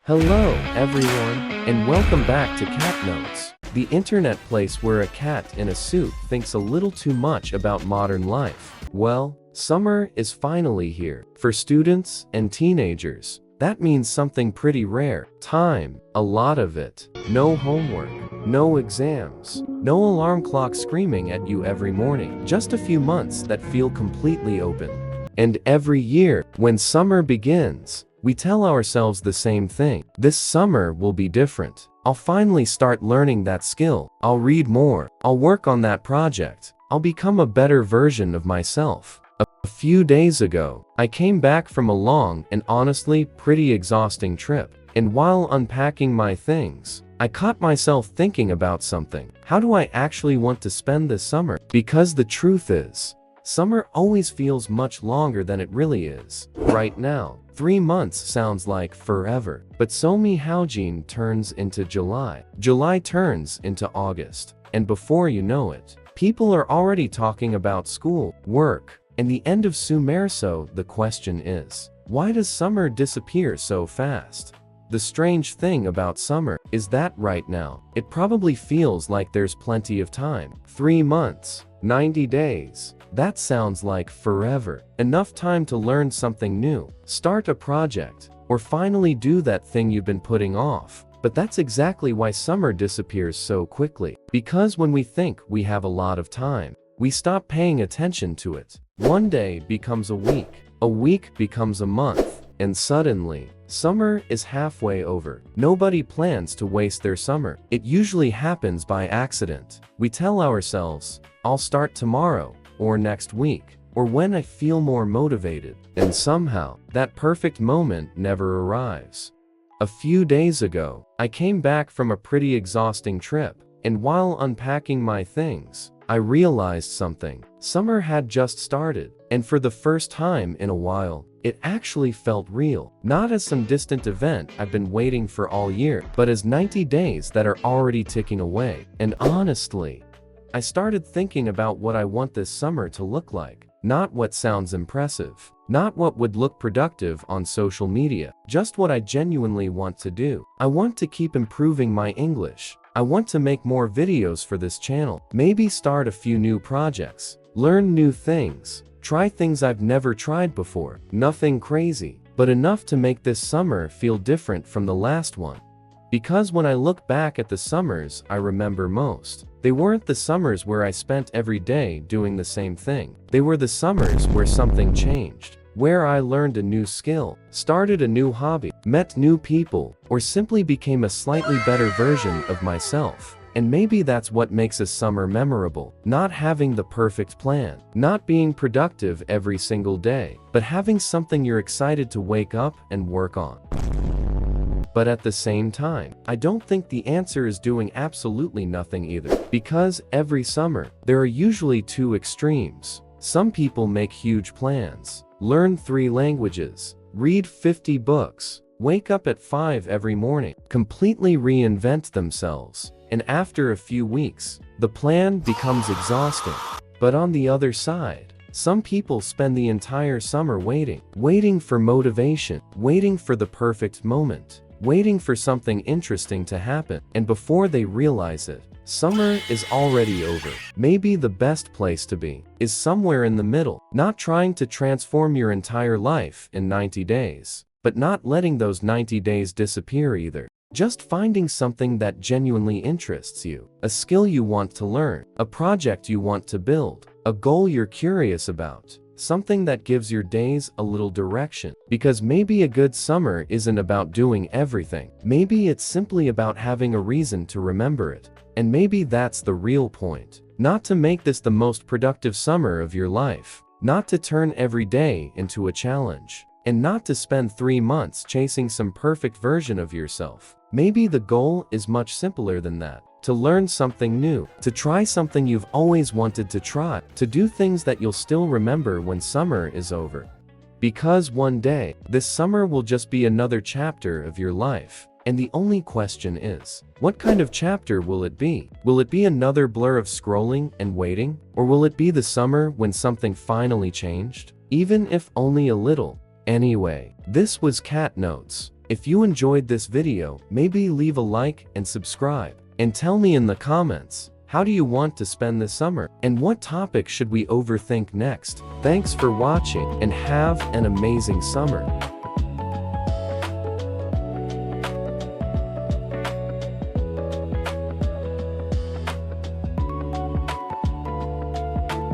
Hello, everyone, and welcome back to Cat Notes, the internet place where a cat in a suit thinks a little too much about modern life. Well, summer is finally here. For students and teenagers, that means something pretty rare. Time, a lot of it. No homework, no exams, no alarm clock screaming at you every morning. Just a few months that feel completely open. And every year, when summer begins, we tell ourselves the same thing. This summer will be different. I'll finally start learning that skill. I'll read more. I'll work on that project. I'll become a better version of myself. A few days ago, I came back from a long and honestly pretty exhausting trip. And while unpacking my things, I caught myself thinking about something. How do I actually want to spend this summer? Because the truth is, summer always feels much longer than it really is. Right now, 3 months sounds like forever. But Somi Haojin turns into July. July turns into August. And before you know it, people are already talking about school, work, and the end of summer. So the question is, why does summer disappear so fast? The strange thing about summer is that right now, it probably feels like there's plenty of time. 3 months, 90 days. That sounds like forever. Enough time to learn something new, start a project, or finally do that thing you've been putting off. But that's exactly why summer disappears so quickly. Because when we think we have a lot of time, we stop paying attention to it. One day becomes a week becomes a month, and suddenly, summer is halfway over. Nobody plans to waste their summer. It usually happens by accident. We tell ourselves, I'll start tomorrow, or next week, or when I feel more motivated. And somehow, that perfect moment never arrives. A few days ago, I came back from a pretty exhausting trip, and while unpacking my things, I realized something. Summer had just started, and for the first time in a while, it actually felt real. Not as some distant event I've been waiting for all year, but as 90 days that are already ticking away. And honestly, I started thinking about what I want this summer to look like. Not what sounds impressive. Not what would look productive on social media. Just what I genuinely want to do. I want to keep improving my English. I want to make more videos for this channel. Maybe start a few new projects. Learn new things. Try things I've never tried before. Nothing crazy, but enough to make this summer feel different from the last one. Because when I look back at the summers I remember most, they weren't the summers where I spent every day doing the same thing. They were the summers where something changed, where I learned a new skill, started a new hobby, met new people, or simply became a slightly better version of myself. And maybe that's what makes a summer memorable. Not having the perfect plan, not being productive every single day, but having something you're excited to wake up and work on. But at the same time, I don't think the answer is doing absolutely nothing either. Because every summer, there are usually two extremes. Some people make huge plans, learn 3 languages, read 50 books, wake up at 5 every morning, completely reinvent themselves. And after a few weeks, the plan becomes exhausting. But on the other side, some people spend the entire summer waiting for motivation, waiting for the perfect moment, waiting for something interesting to happen. And before they realize it, summer is already over. Maybe the best place to be is somewhere in the middle, not trying to transform your entire life in 90 days, but not letting those 90 days disappear either. Just finding something that genuinely interests you, a skill you want to learn, a project you want to build, a goal you're curious about. Something that gives your days a little direction. Because maybe a good summer isn't about doing everything. Maybe it's simply about having a reason to remember it. And maybe that's the real point. Not to make this the most productive summer of your life. Not to turn every day into a challenge. And not to spend 3 months chasing some perfect version of yourself. Maybe the goal is much simpler than that. To learn something new, to try something you've always wanted to try, to do things that you'll still remember when summer is over. Because one day, this summer will just be another chapter of your life. And the only question is, what kind of chapter will it be? Will it be another blur of scrolling and waiting? Or will it be the summer when something finally changed? Even if only a little. Anyway, this was Cat Notes. If you enjoyed this video, maybe leave a like and subscribe. And tell me in the comments, how do you want to spend this summer? And what topic should we overthink next? Thanks for watching and have an amazing summer.